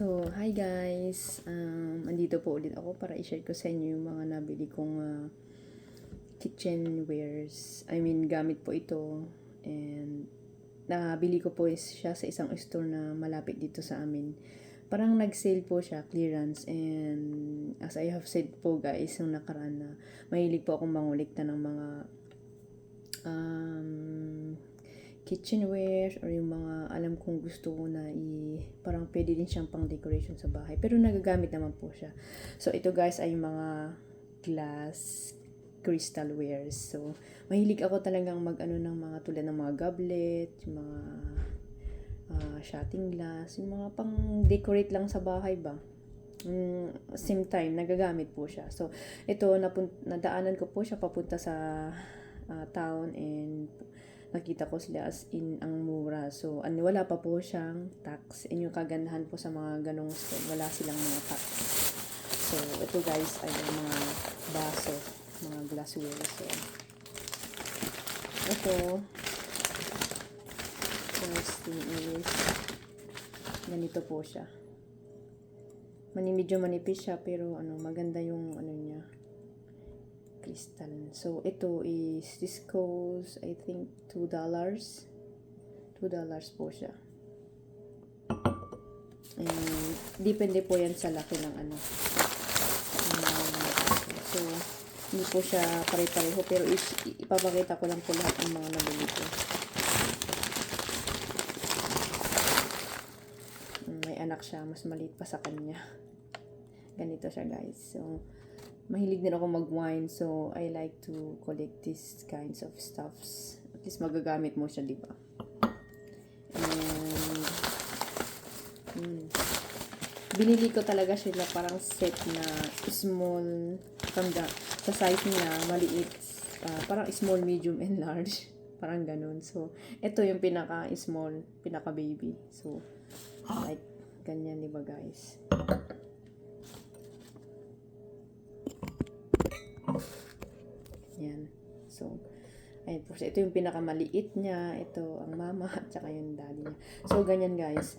So, hi guys! Andito po ulit ako para i-share ko sa inyo yung mga nabili kong kitchenwares. Gamit po ito. And, nabili ko po siya sa isang store na malapit dito sa amin. Parang nag-sale po siya, clearance. And, as I have said po guys, yung nakaraan na mahilig po akong mangulikta ng mga kitchenware or yung mga alam kong gusto ko na parang pwede din siyang pang decoration sa bahay, pero nagagamit naman po siya. So ito guys ay mga glass crystalwares. So mahilig ako talagang mag-ano ng mga tulad ng mga goblet, yung mga shotting glass, yung mga pang decorate lang sa bahay ba. Same time nagagamit po siya. So ito nadaanan ko po siya papunta sa town, and nakita ko sila as in ang mura. So, wala pa po siyang tax. And yung kagandahan po sa mga ganong store, wala silang mga tax. So, ito guys ay yung mga baso, mga glassware. So, ito, first thing is, ganito po siya. Medyo manipis siya, pero maganda yung niya, crystal. So, ito is, this costs, I think, $2. $2 po siya. And, depende po yan sa laki ng so, hindi po siya pare-pareho, pero ipapakita ko lang po lahat ng mga nabili ko. May anak siya, mas maliit pa sa kanya. Ganito siya guys. So, mahilig din ako mag-wine, so I like to collect these kinds of stuffs. At least magagamit mo siya, di ba? And binili ko talaga siya parang set na small, sa size niya maliit, parang small, medium, and large. Parang ganun. So, ito yung pinaka-small, pinaka-baby. So, like, ganyan, di ba guys? Yan. So, ayun po. Ito yung pinakamaliit niya. Ito ang mama at saka yung daddy niya. So, ganyan guys.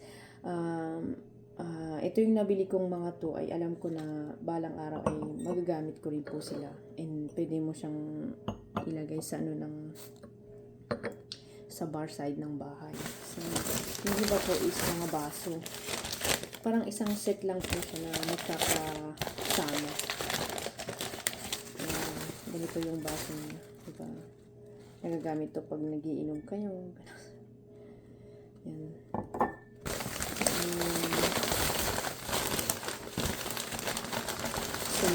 Ito yung nabili kong mga to ay alam ko na balang araw ay magagamit ko rin po sila. And pwede mo siyang ilagay sa sa bar side ng bahay. So, yung iba po is mga baso. Parang isang set lang po siya na magkakasama. Ganito yung baso niya, diba? Nagagamit to pag nagiinom kayo. Yan. So,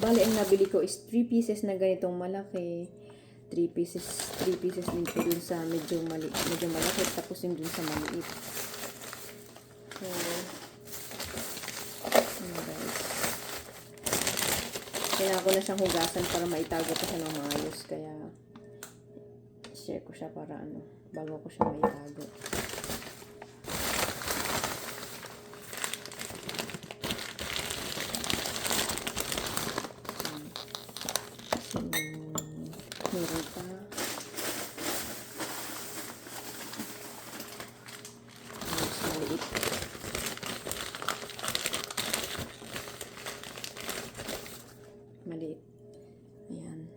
bali ang nabili ko is 3 pieces na ganitong malaki. 3 pieces din po dun sa medyo malaki, tapos yung dun sa maliit. So, guys. Kailangan ko na siyang hugasan para maitago ko siya ng maayos. Kaya, share ko siya para bago ko siya maitago. So, meron pa. Mas maliit. Maliit. Ayan.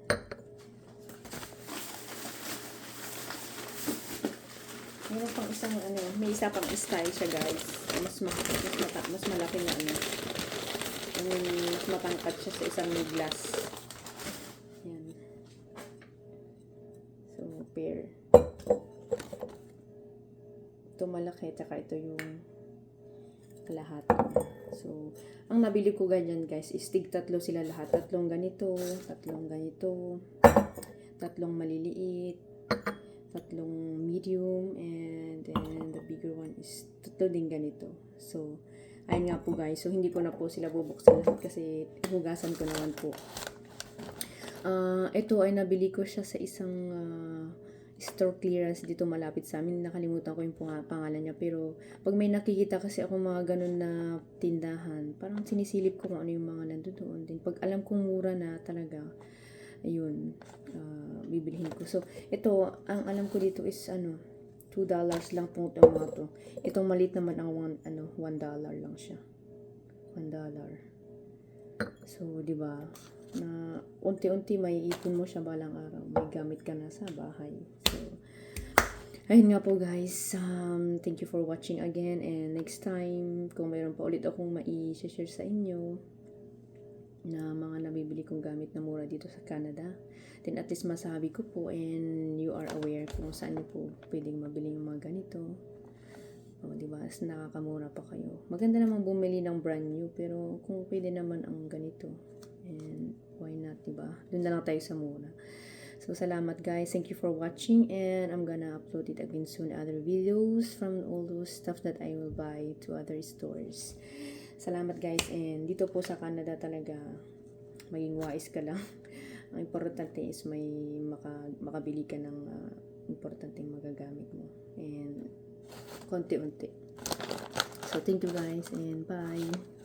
Meron pang isang may isa pang style siya guys. Mas malaki na mas matangkad siya sa isang glass. Ayan. So, pair. Ito malaki, tsaka ito yung lahat. So, ang nabili ko ganyan guys is tatlo sila lahat. Tatlong ganito, tatlong maliliit, tatlong medium, and then the bigger one is tatlo din ganito. So, ayun nga po guys. So, hindi ko na po sila bubuksan lahat kasi hugasan ko naman po. Ito ay nabili ko siya sa isang store clearance dito malapit sa amin. Nakalimutan ko yung pangalan niya, pero pag may nakikita kasi ako mga ganun na tindahan, parang sinisilip ko kung ano yung mga nandoon din. Pag alam kong mura na talaga, ayun, bibilihin ko. So, ito, ang alam ko dito is $2 lang po itong mga to. Itong maliit naman ang $1 lang siya. $1. So, di ba? Na unti-unti may ipon mo siya balang araw. May gamit ka na sa bahay. So, ayun nga po guys. Thank you for watching again. And next time, kung mayroon pa ulit akong mai-share sa inyo na mga nabibili kong gamit na mura dito sa Canada, then at least masabi ko po and you are aware kung saan niyo po pwedeng mabili yung mga ganito. O, diba? As nakakamura pa kayo. Maganda naman bumili ng brand new, pero kung pwede naman ang ganito, and why not, diba? Doon na lang tayo sa mura. So, salamat guys. Thank you for watching, and I'm gonna upload it again soon, other videos from all those stuff that I will buy to other stores. Salamat guys, and dito po sa Canada talaga, maging wise ka lang. Ang importante is may makabili ka ng importanteng magagamit mo. And konti-unti. So, thank you guys, and bye!